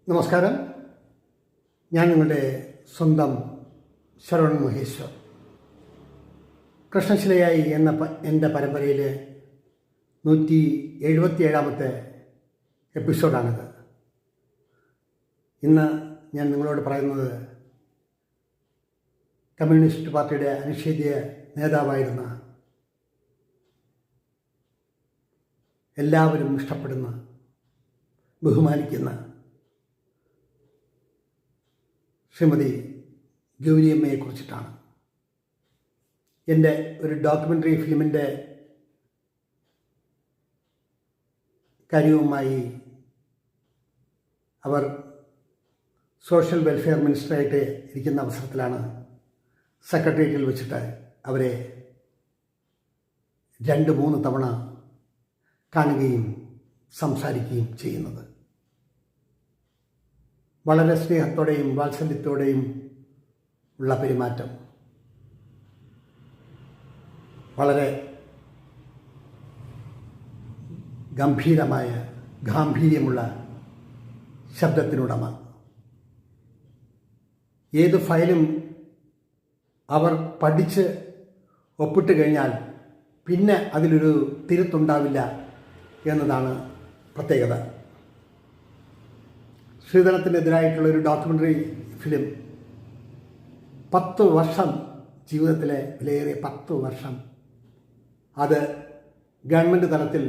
നമസ്കാരം. ഞാൻ നിങ്ങളുടെ സ്വന്തം ശരവൺ മഹേശ്വർ. കൃഷ്ണശിലയായി എന്ന എൻ്റെ പരമ്പരയിലെ 177ാമത്തെ എപ്പിസോഡാണിത്. ഇന്ന് ഞാൻ നിങ്ങളോട് പറയുന്നത് കമ്മ്യൂണിസ്റ്റ് പാർട്ടിയുടെ അനിഷേധ്യ നേതാവായിരുന്ന, എല്ലാവരും ഇഷ്ടപ്പെടുന്ന, ബഹുമാനിക്കുന്ന ശ്രീമതി ഗൗരിയമ്മയെക്കുറിച്ചിട്ടാണ്. എൻ്റെ ഒരു ഡോക്യുമെൻ്ററി ഫിലിമിൻ്റെ കാര്യവുമായി അവർ സോഷ്യൽ വെൽഫെയർ മിനിസ്റ്ററായിട്ട് ഇരിക്കുന്ന അവസരത്തിലാണ് സെക്രട്ടേറിയറ്റിൽ വെച്ചിട്ട് അവരെ 2-3 തവണ കാണുകയും സംസാരിക്കുകയും ചെയ്യുന്നത്. വളരെ സ്നേഹത്തോടെയും വാത്സല്യത്തോടെയും ഉള്ള പെരുമാറ്റം, വളരെ ഗാംഭീര്യമുള്ള ശബ്ദത്തിനുടമ. ഏത് ഫയലും അവർ പഠിച്ച് ഒപ്പിട്ട് കഴിഞ്ഞാൽ പിന്നെ അതിലൊരു തിരുത്തുണ്ടാവില്ല എന്നതാണ് പ്രത്യേകത. സ്ത്രീധനത്തിനെതിരായിട്ടുള്ളൊരു ഡോക്യുമെൻ്ററി ഫിലിം 10 വർഷം, ജീവിതത്തിലെ വിലയേറിയ 10 വർഷം അത് ഗവൺമെൻറ് തലത്തിൽ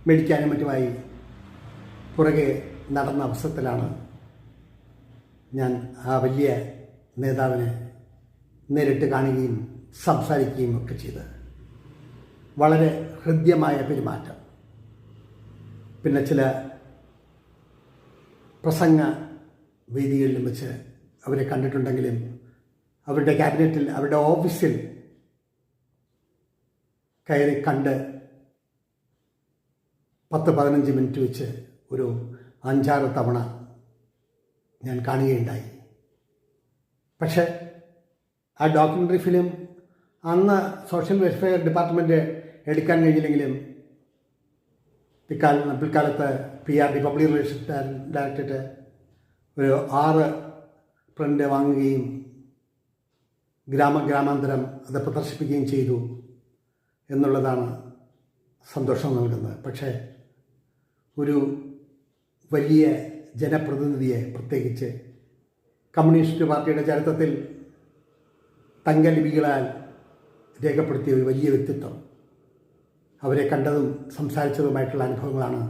മേടിക്കാനും മറ്റുമായി പുറകെ നടന്ന അവസരത്തിലാണ് ഞാൻ ആ വലിയ നേതാവിനെ നേരിട്ട് കാണുകയും സംസാരിക്കുകയും ഒക്കെ ചെയ്തത്. വളരെ ഹൃദ്യമായ പെരുമാറ്റം. പിന്നെ ചില പ്രസംഗ വേദികളിലും വെച്ച് അവരെ കണ്ടിട്ടുണ്ടെങ്കിലും അവരുടെ ക്യാബിനറ്റിൽ, അവരുടെ ഓഫീസിൽ കയറി കണ്ട് 10-15 മിനിറ്റ് വെച്ച് ഒരു 5-6 തവണ ഞാൻ കാണുകയുണ്ടായി. പക്ഷേ ആ ഡോക്യുമെൻ്ററി ഫിലിം അന്ന് സോഷ്യൽ വെൽഫെയർ ഡിപ്പാർട്ട്മെൻറ്റ് എടുക്കാൻ കഴിഞ്ഞില്ലെങ്കിലും പിൽക്കാലത്ത് PRD പബ്ലിക് റിലേഷൻ ഡയറക്ടറേറ്റ് ഒരു 6 പ്രിൻ്റ് വാങ്ങുകയും ഗ്രാമാന്തരം അത് പ്രദർശിപ്പിക്കുകയും ചെയ്തു എന്നുള്ളതാണ് സന്തോഷം നൽകുന്നത്. പക്ഷേ ഒരു വലിയ ജനപ്രതിനിധിയെ, പ്രത്യേകിച്ച് കമ്മ്യൂണിസ്റ്റ് പാർട്ടിയുടെ ചരിത്രത്തിൽ തങ്കലിപികളാൽ രേഖപ്പെടുത്തിയ ഒരു വലിയ വ്യക്തിത്വം, അവരെ കണ്ടതും സംസാരിച്ചതുമായിട്ടുള്ള അനുഭവങ്ങളാണ്